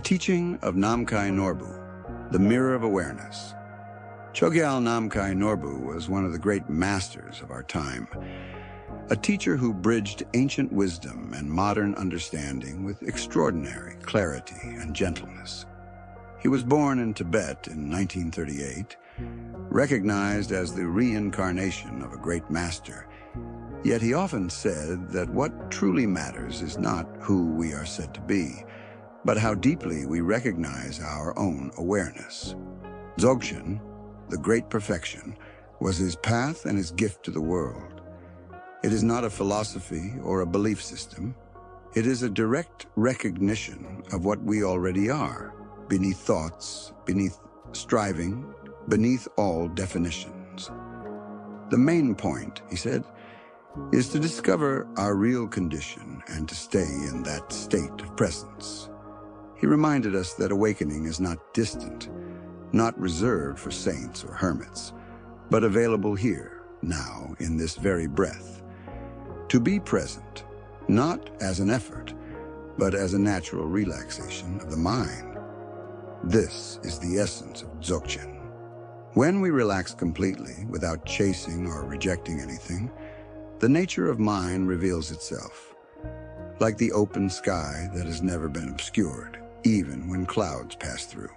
teaching of Namkhai Norbu, the mirror of awareness. Chögyal Namkhai Norbu was one of the great masters of our time, a teacher who bridged ancient wisdom and modern understanding with extraordinary clarity and gentleness. He was born in Tibet in 1938, recognized as the reincarnation of a great master. Yet he often said that what truly matters is not who we are said to be, but how deeply we recognize our own awareness. Dzogchen, the great perfection, was his path and his gift to the world. It is not a philosophy or a belief system. It is a direct recognition of what we already are, beneath thoughts, beneath striving, beneath all definitions. The main point, he said, is to discover our real condition and to stay in that state of presence. He reminded us that awakening is not distant, not reserved for saints or hermits, but available here, now, in this very breath. To be present, not as an effort, but as a natural relaxation of the mind. This is the essence of Dzogchen. When we relax completely, without chasing or rejecting anything, the nature of mind reveals itself, like the open sky that has never been obscured, even when clouds pass through.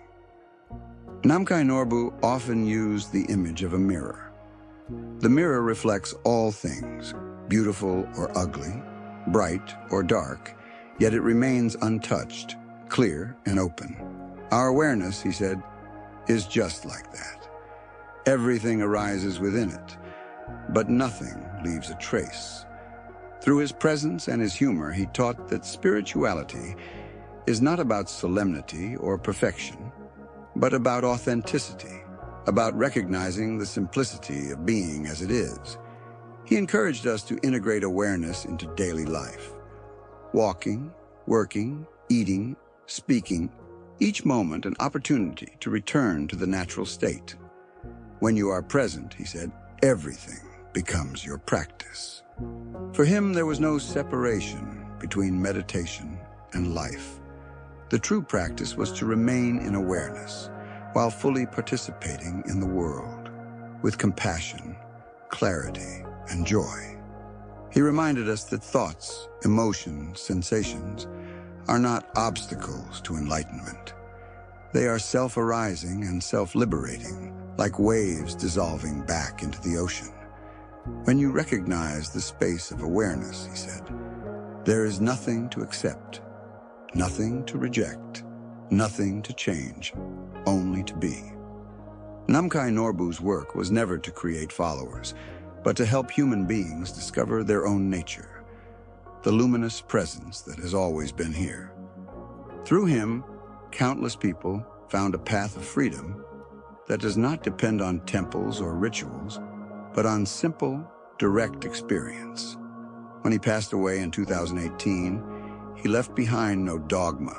Namkhai Norbu often used the image of a mirror. The mirror reflects all things, beautiful or ugly, bright or dark, yet it remains untouched, clear and open. Our awareness, he said, is just like that. Everything arises within it, but nothing leaves a trace. Through his presence and his humor, he taught that spirituality is not about solemnity or perfection, but about authenticity, about recognizing the simplicity of being as it is. He encouraged us to integrate awareness into daily life. Walking, working, eating, speaking, each moment an opportunity to return to the natural state. When you are present, he said, everything becomes your practice. For him, there was no separation between meditation and life. The true practice was to remain in awareness while fully participating in the world with compassion, clarity, and joy. He reminded us that thoughts, emotions, sensations are not obstacles to enlightenment. They are self-arising and self-liberating, like waves dissolving back into the ocean. When you recognize the space of awareness, he said, there is nothing to accept, nothing to reject, nothing to change, only to be. Namkhai Norbu's work was never to create followers, but to help human beings discover their own nature, the luminous presence that has always been here. Through him, countless people found a path of freedom that does not depend on temples or rituals, but on simple, direct experience. When he passed away in 2018, he left behind no dogma,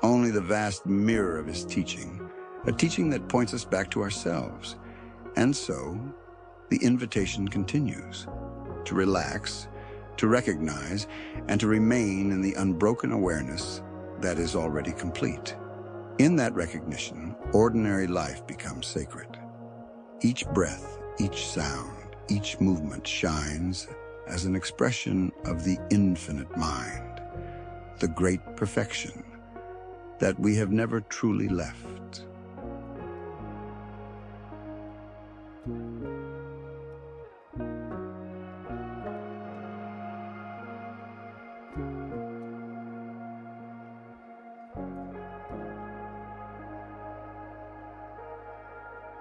only the vast mirror of his teaching, a teaching that points us back to ourselves. And so, the invitation continues to relax, to recognize, and to remain in the unbroken awareness that is already complete. In that recognition, ordinary life becomes sacred. Each breath, each sound, each movement shines as an expression of the infinite mind, the great perfection that we have never truly left.